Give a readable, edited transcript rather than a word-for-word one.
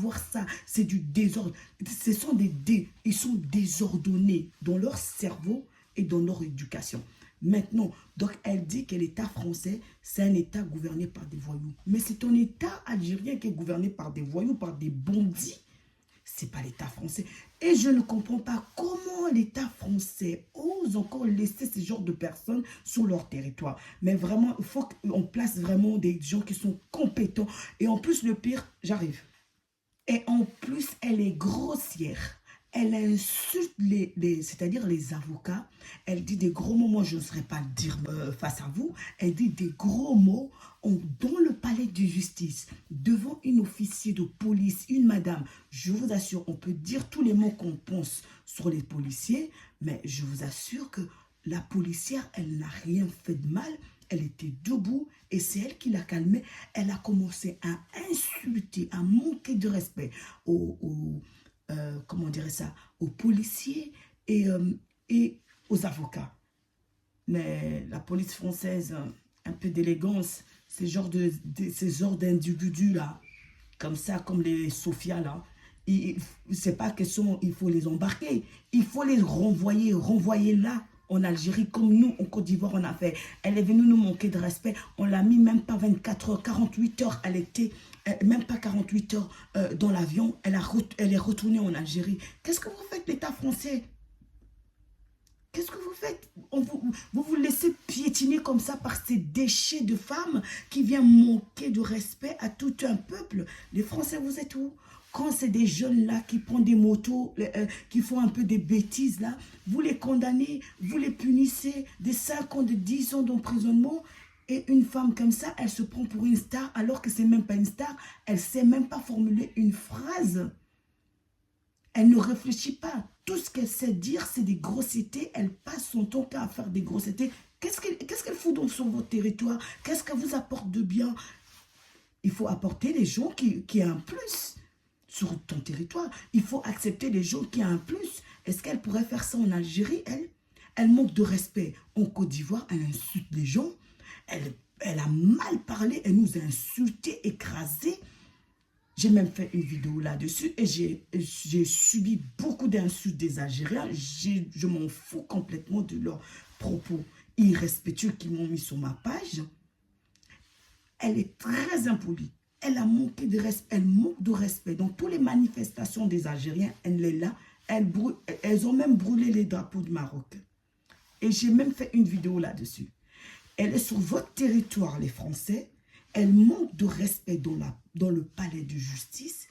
voir ça. C'est du désordre. Ils sont désordonnés dans leur cerveau et dans leur éducation. Maintenant, donc elle dit que l'État français, c'est un État gouverné par des voyous. Mais c'est un État algérien qui est gouverné par des voyous, par des bandits. C'est pas l'État français. Et je ne comprends pas comment l'État français ose encore laisser ce genre de personnes sur leur territoire. Mais vraiment, il faut qu'on place vraiment des gens qui sont compétents. Et en plus, le pire, j'arrive. Et en plus, elle est grossière. Elle insulte c'est-à-dire les avocats. Elle dit des gros mots. Moi, je ne saurais pas le dire face à vous. Elle dit des gros mots dans le palais de justice, devant une officier de police, une madame. Je vous assure, on peut dire tous les mots qu'on pense sur les policiers, mais je vous assure que la policière, elle n'a rien fait de mal. Elle était debout et c'est elle qui l'a calmée. Elle a commencé à insulter, à manquer de respect comment on dirait ça, aux policiers et aux avocats. Mais la police française, un peu d'élégance, ces genres d'individus là, comme ça, comme les Sofia là, c'est pas question, il faut les embarquer, il faut les renvoyer là, en Algérie, comme nous, en Côte d'Ivoire, on a fait. Elle est venue nous manquer de respect. On l'a mis même pas 24 heures, 48 heures. Elle était même pas 48 heures dans l'avion. Elle est retournée en Algérie. Qu'est-ce que vous faites, l'État français? Qu'est-ce que vous faites? Vous laissez piétiner comme ça par ces déchets de femmes qui viennent manquer de respect à tout un peuple. Les Français, vous êtes où? Quand c'est des jeunes là qui prennent des motos, qui font un peu des bêtises là, vous les condamnez, vous les punissez de 5 ans, de 10 ans d'emprisonnement. Et une femme comme ça, elle se prend pour une star alors que c'est même pas une star. Elle ne sait même pas formuler une phrase. Elle ne réfléchit pas. Tout ce qu'elle sait dire, c'est des grossièretés. Elle passe son temps à faire des grossièretés. Qu'est-ce qu'elle fout donc sur votre territoire? Qu'est-ce qu'elle vous apporte de bien? Il faut apporter les gens qui ont un plus sur ton territoire. Il faut accepter les gens qui ont un plus. Est-ce qu'elle pourrait faire ça en Algérie, elle? Elle manque de respect. En Côte d'Ivoire, elle insulte les gens. Elle a mal parlé. Elle nous a insultés, écrasés. J'ai même fait une vidéo là-dessus et j'ai subi beaucoup d'insultes des Algériens. Je m'en fous complètement de leurs propos irrespectueux qu'ils m'ont mis sur ma page. Elle est très impolie. Elle a manqué de respect. Elle manque de respect. Dans toutes les manifestations des Algériens, elle est là. Elles ont même brûlé les drapeaux du Maroc. Et j'ai même fait une vidéo là-dessus. Elle est sur votre territoire, les Français. Elle manque de respect dans le palais de justice.